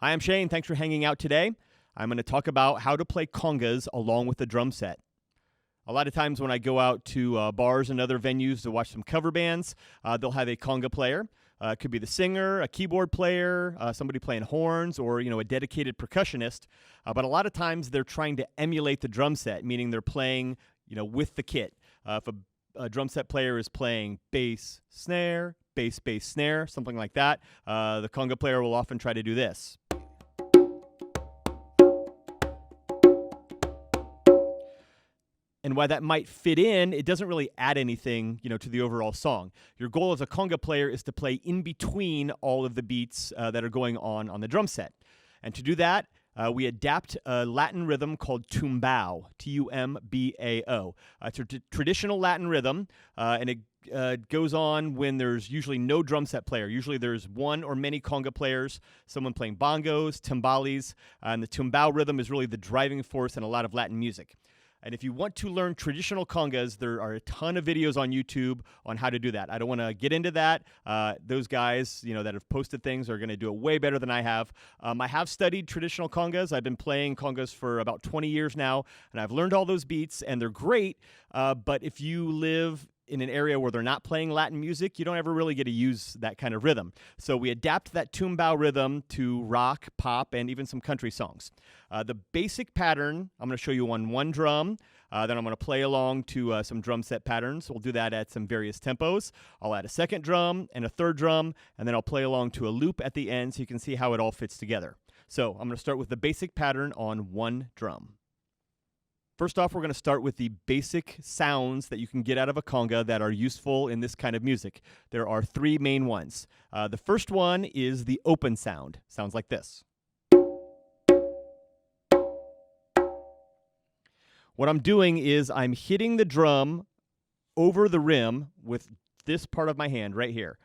Hi, I'm Shane. Thanks for hanging out today. I'm going to talk about how to play congas along with the drum set. A lot of times when I go out to bars and other venues to watch some cover bands, they'll have a conga player. It could be the singer, a keyboard player, somebody playing horns, or a dedicated percussionist. But a lot of times they're trying to emulate the drum set, meaning they're playing with the kit. If a drum set player is playing bass, snare, bass, bass, snare, something like that, the conga player will often try to do this. And while that might fit in, it doesn't really add anything, to the overall song. Your goal as a conga player is to play in between all of the beats that are going on the drum set. And to do that, we adapt a Latin rhythm called tumbao, T-U-M-B-A-O. It's a traditional Latin rhythm, and it goes on when there's usually no drum set player. Usually there's one or many conga players, someone playing bongos, timbales, and the tumbao rhythm is really the driving force in a lot of Latin music. And if you want to learn traditional congas, there are a ton of videos on YouTube on how to do that. I don't want to get into that. Those guys, that have posted things are going to do it way better than I have. I have studied traditional congas. I've been playing congas for about 20 years now, and I've learned all those beats, and they're great. But if you live in an area where they're not playing Latin music, you don't ever really get to use that kind of rhythm. So we adapt that tumbao rhythm to rock, pop, and even some country songs. The basic pattern, I'm going to show you on one drum. Then I'm going to play along to some drum set patterns. We'll do that at some various tempos. I'll add a second drum and a third drum, and then I'll play along to a loop at the end so you can see how it all fits together. So I'm going to start with the basic pattern on one drum. First off, we're going to start with the basic sounds that you can get out of a conga that are useful in this kind of music. There are three main ones. The first one is the open sound. Sounds like this. What I'm doing is I'm hitting the drum over the rim with this part of my hand right here.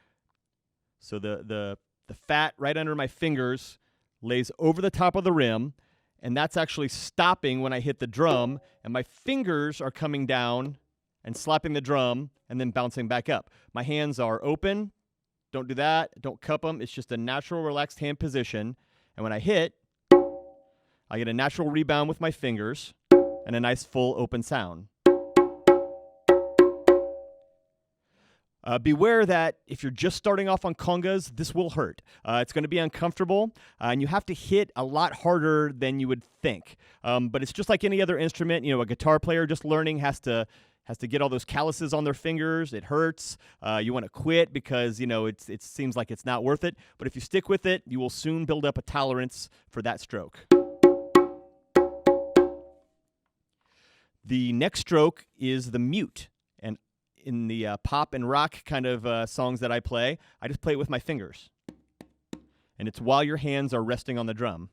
So the fat right under my fingers lays over the top of the rim, and that's actually stopping when I hit the drum, and my fingers are coming down and slapping the drum and then bouncing back up. My hands are open. Don't do that. Don't cup them. It's just a natural, relaxed hand position. And when I hit, I get a natural rebound with my fingers and a nice full open sound. Beware that if you're just starting off on congas, this will hurt. It's going to be uncomfortable, and you have to hit a lot harder than you would think. But it's just like any other instrument. A guitar player just learning has to get all those calluses on their fingers. It hurts. You want to quit because it seems like it's not worth it. But if you stick with it, you will soon build up a tolerance for that stroke. The next stroke is the mute. And in the pop and rock kind of songs that I play, I just play it with my fingers. And it's while your hands are resting on the drum.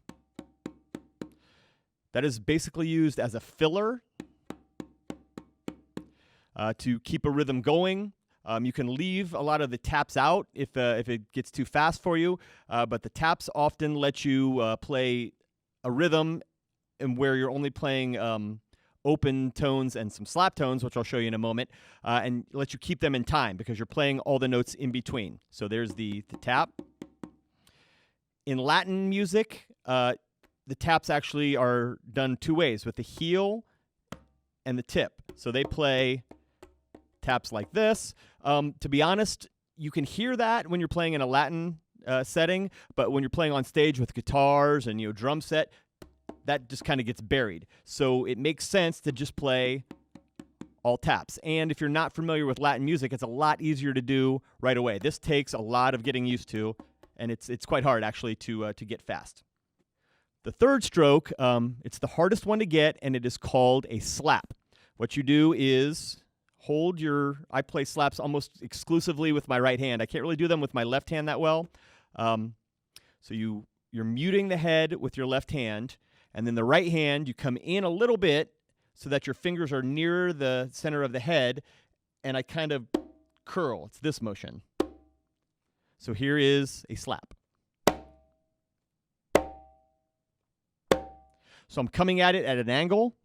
That is basically used as a filler to keep a rhythm going. You can leave a lot of the taps out if it gets too fast for you, but the taps often let you play a rhythm and where you're only playing open tones and some slap tones, which I'll show you in a moment, and let you keep them in time because you're playing all the notes in between. So there's the tap. In Latin music, the taps actually are done two ways, with the heel and the tip. So they play taps like this. To be honest, you can hear that when you're playing in a Latin setting, but when you're playing on stage with guitars and drum set, that just kind of gets buried. So it makes sense to just play all taps. And if you're not familiar with Latin music, it's a lot easier to do right away. This takes a lot of getting used to, and it's quite hard actually to get fast. The third stroke, it's the hardest one to get, and it is called a slap. What you do is I play slaps almost exclusively with my right hand. I can't really do them with my left hand that well. So you're muting the head with your left hand, and then the right hand, you come in a little bit so that your fingers are near the center of the head, and I kind of curl. It's this motion. So here is a slap. So I'm coming at it at an angle.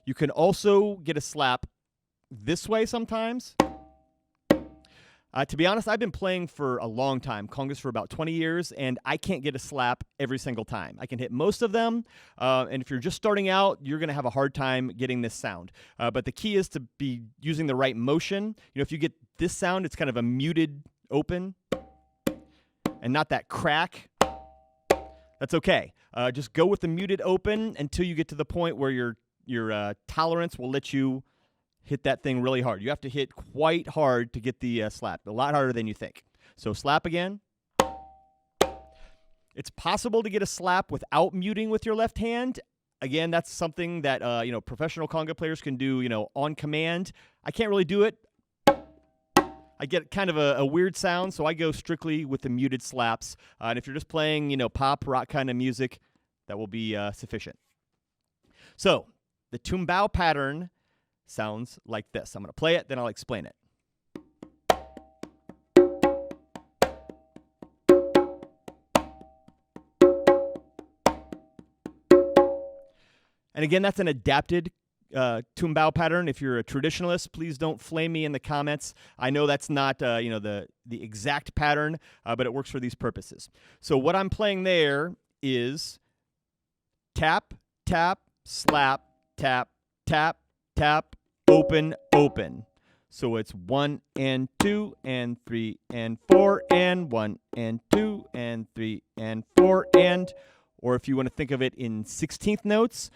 You can also get a slap this way sometimes. To be honest, I've been playing for a long time, congas for about 20 years, and I can't get a slap every single time. I can hit most of them, and if you're just starting out, you're going to have a hard time getting this sound. But the key is to be using the right motion. If you get this sound, it's kind of a muted open and not that crack. That's okay. Just go with the muted open until you get to the point where your tolerance will let you hit that thing really hard. You have to hit quite hard to get the slap, a lot harder than you think. So slap again. It's possible to get a slap without muting with your left hand. Again, that's something that professional conga players can do on command. I can't really do it. I get kind of a weird sound, so I go strictly with the muted slaps. And if you're just playing pop, rock kind of music, that will be sufficient. So the tumbao pattern sounds like this. I'm going to play it, then I'll explain it. And again, that's an adapted tumbao pattern. If you're a traditionalist, please don't flame me in the comments. I know that's not the exact pattern, but it works for these purposes. So what I'm playing there is tap, tap, slap, tap, tap, tap, open, open. So it's 1 and 2 and 3 and 4 and 1 and 2 and 3 and 4 and, or if you want to think of it in 16th notes,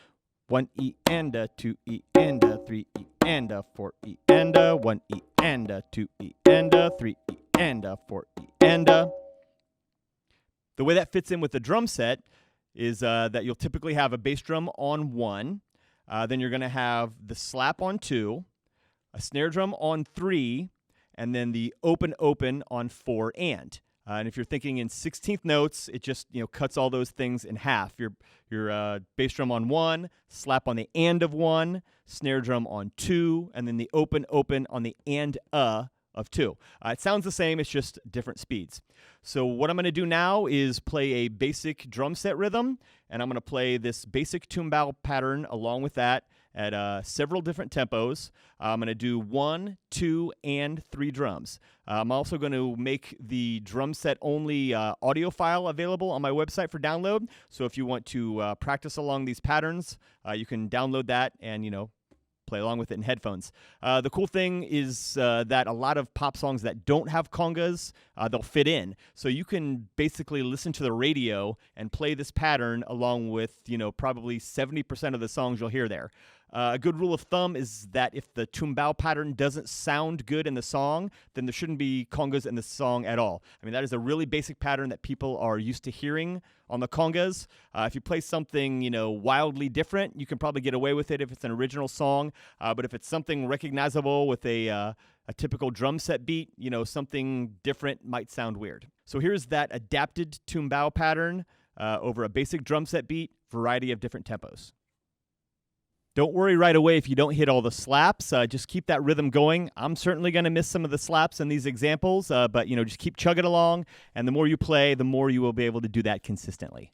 1 E and a 2 E and a 3 E and a 4 E and a 1 E and a 2 E and a 3 E and a 4 E and a. The way that fits in with the drum set is that you'll typically have a bass drum on 1. Then you're going to have the slap on 2, a snare drum on 3, and then the open open on 4 and. And if you're thinking in 16th notes, it just cuts all those things in half. Your bass drum on 1, slap on the and of 1, snare drum on 2, and then the open open on the and of 2. It sounds the same, it's just different speeds. So what I'm going to do now is play a basic drum set rhythm, and I'm going to play this basic tumbao pattern along with that at several different tempos. I'm going to do 1, 2, and 3 drums. I'm also going to make the drum set only audio file available on my website for download. So if you want to practice along these patterns, you can download that and play along with it in headphones. The cool thing is that a lot of pop songs that don't have congas, they'll fit in. So you can basically listen to the radio and play this pattern along with, probably 70% of the songs you'll hear there. A good rule of thumb is that if the tumbao pattern doesn't sound good in the song, then there shouldn't be congas in the song at all. I mean, that is a really basic pattern that people are used to hearing on the congas. If you play something, wildly different, you can probably get away with it if it's an original song. But if it's something recognizable with a typical drum set beat, something different might sound weird. So here's that adapted tumbao pattern over a basic drum set beat, variety of different tempos. Don't worry right away if you don't hit all the slaps. Just keep that rhythm going. I'm certainly going to miss some of the slaps in these examples, but just keep chugging along, and the more you play, the more you will be able to do that consistently.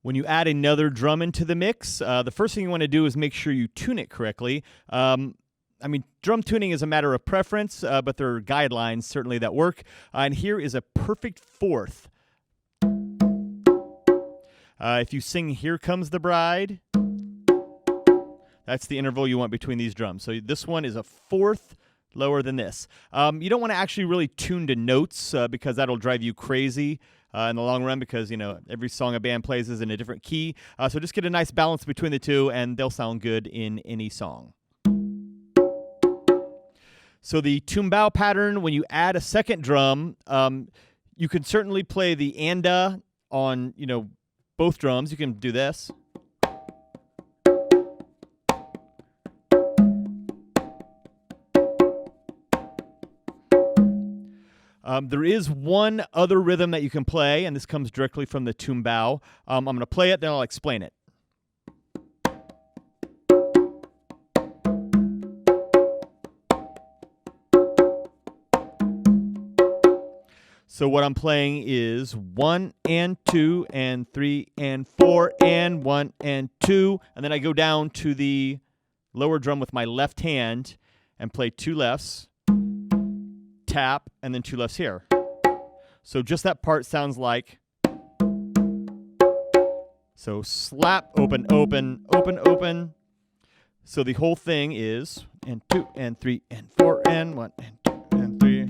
When you add another drum into the mix, the first thing you want to do is make sure you tune it correctly. I mean, drum tuning is a matter of preference, but there are guidelines certainly that work. And here is a perfect fourth. If you sing "Here Comes the Bride," that's the interval you want between these drums. So this one is a fourth lower than this. You don't want to actually really tune to notes because that'll drive you crazy in the long run, because, you know, every song a band plays is in a different key. So just get a nice balance between the two, and they'll sound good in any song. So the tumbao pattern, when you add a second drum, you can certainly play the anda on, you know, both drums. You can do this. There is one other rhythm that you can play, and this comes directly from the tumbao. I'm going to play it, then I'll explain it. So what I'm playing is 1 and 2 and 3 and 4 and 1 and 2, and then I go down to the lower drum with my left hand and play 2 lefts, tap, and then 2 lefts here. So just that part sounds like, so slap, open, open, open, open. So the whole thing is and 2 and 3 and 4 and 1 and 2 and 3.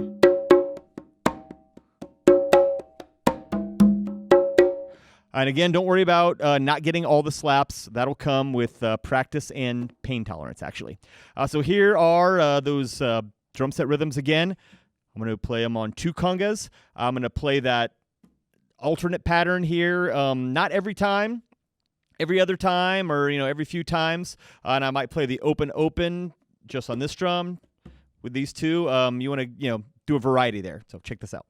And again, don't worry about not getting all the slaps. That'll come with practice and pain tolerance, actually. So here are those drum set rhythms again. I'm going to play them on 2 congas. I'm going to play that alternate pattern here, not every time, every other time, or, you know, every few times. And I might play the open, open just on this drum with these two. You want to, you know, do a variety there. So check this out.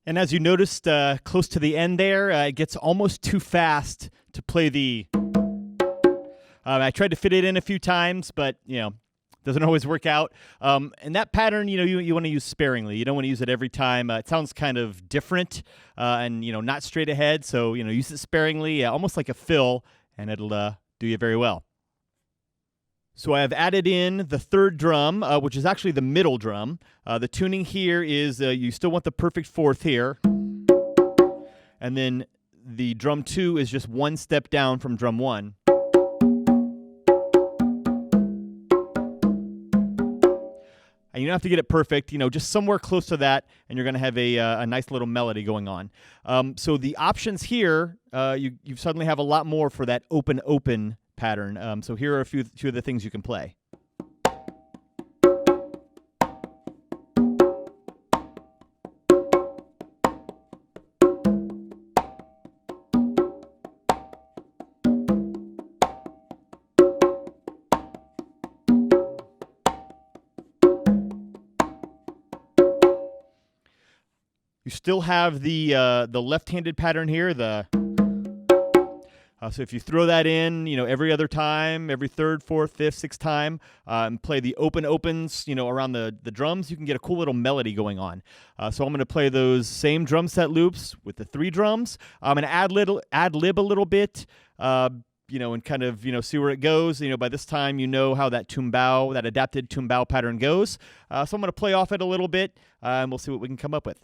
And as you noticed close to the end there, it gets almost too fast to play the... I tried to fit it in a few times, but, doesn't always work out. And that pattern, you want to use sparingly. You don't want to use it every time. It sounds kind of different and, not straight ahead. So, use it sparingly, almost like a fill, and it'll do you very well. So I have added in the third drum, which is actually the middle drum. The tuning here is you still want the perfect fourth here. And then the drum 2 is just one step down from drum 1. And you don't have to get it perfect, just somewhere close to that, and you're going to have a nice little melody going on. So the options here, you suddenly have a lot more for that open pattern. So here are a few of the things you can play. You still have the left-handed pattern here. So if you throw that in, every other time, every third, fourth, fifth, sixth time, and play the opens, around the drums, you can get a cool little melody going on. So I'm going to play those same drum set loops with the 3 drums. I'm going to ad lib a little bit, and kind of, see where it goes. By this time, how that tumbao, that adapted tumbao pattern goes. So I'm going to play off it a little bit, and we'll see what we can come up with.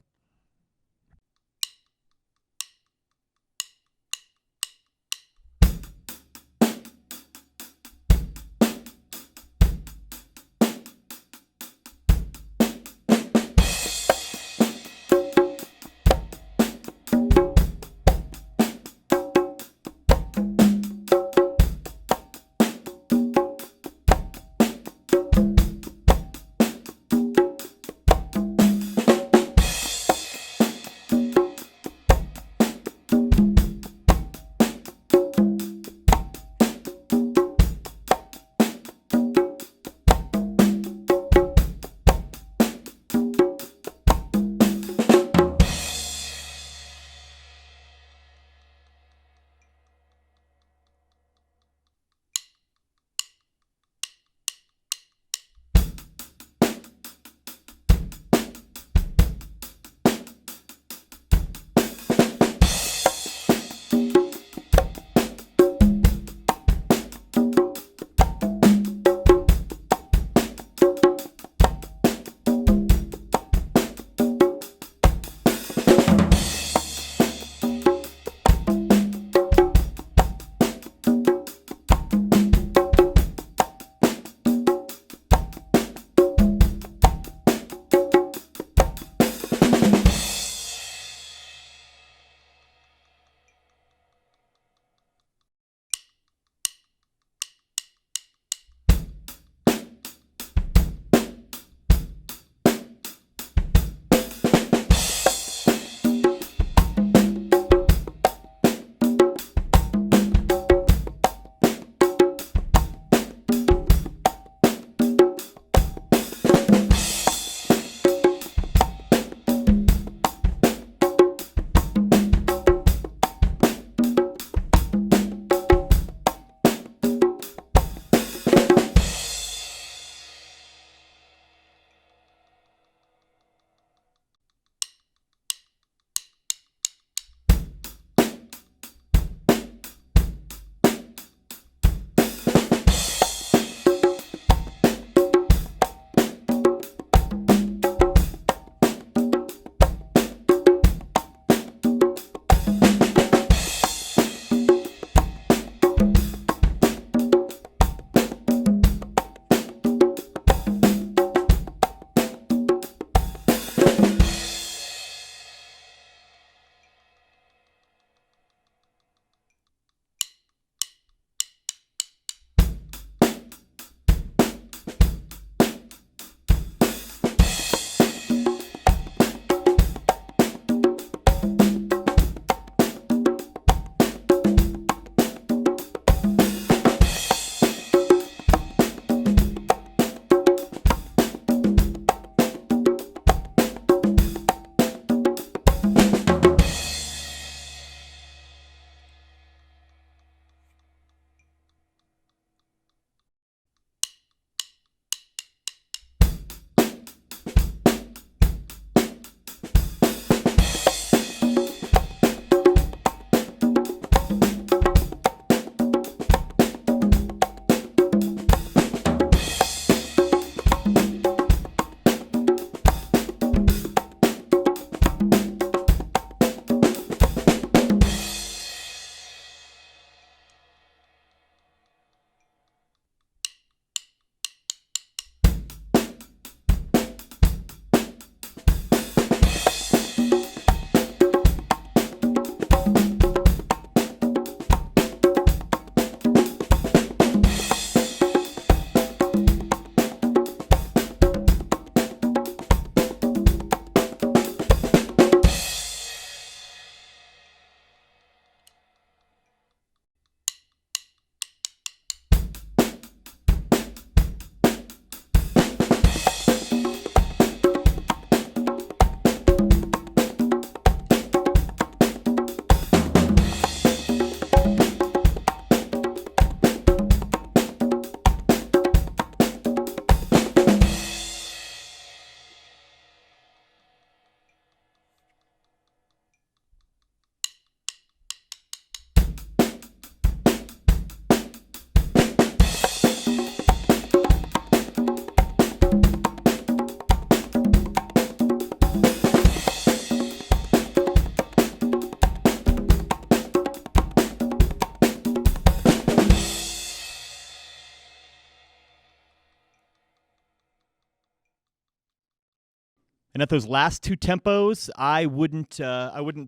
And at those last two tempos, I wouldn't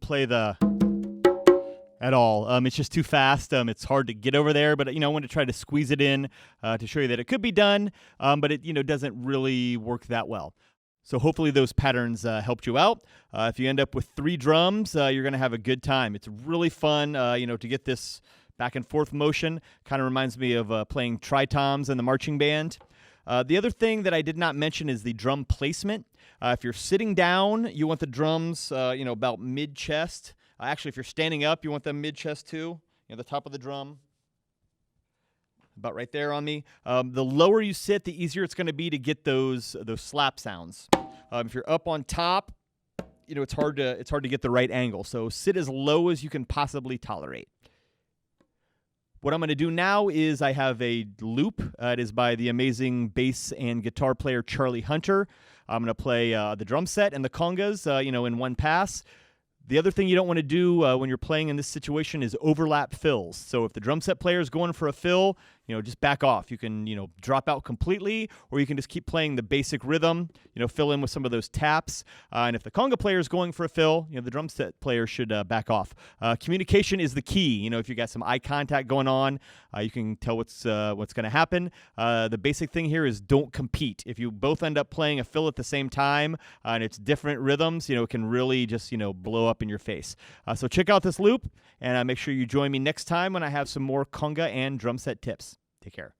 play the at all. It's just too fast. It's hard to get over there, but I want to try to squeeze it in to show you that it could be done, but it doesn't really work that well. So hopefully those patterns helped you out. If you end up with 3 drums, you're going to have a good time. It's really fun, to get this back and forth motion. Kind of reminds me of playing tri-toms in the marching band. The other thing that I did not mention is the drum placement. If you're sitting down, you want the drums, about mid-chest. Actually, if you're standing up, you want them mid-chest too. The top of the drum. About right there on me. The lower you sit, the easier it's going to be to get those slap sounds. If you're up on top, it's hard to get the right angle. So sit as low as you can possibly tolerate. What I'm going to do now is I have a loop. It is by the amazing bass and guitar player Charlie Hunter. I'm going to play the drum set and the congas, in one pass. The other thing you don't want to do when you're playing in this situation is overlap fills. So if the drum set player is going for a fill, just back off. You can, drop out completely, or you can just keep playing the basic rhythm, fill in with some of those taps. And if the conga player is going for a fill, the drum set player should back off. Communication is the key. If you got some eye contact going on, you can tell what's going to happen. The basic thing here is don't compete. If you both end up playing a fill at the same time and it's different rhythms, it can really just, blow up in your face. So check out this loop, and make sure you join me next time when I have some more conga and drum set tips. Take care.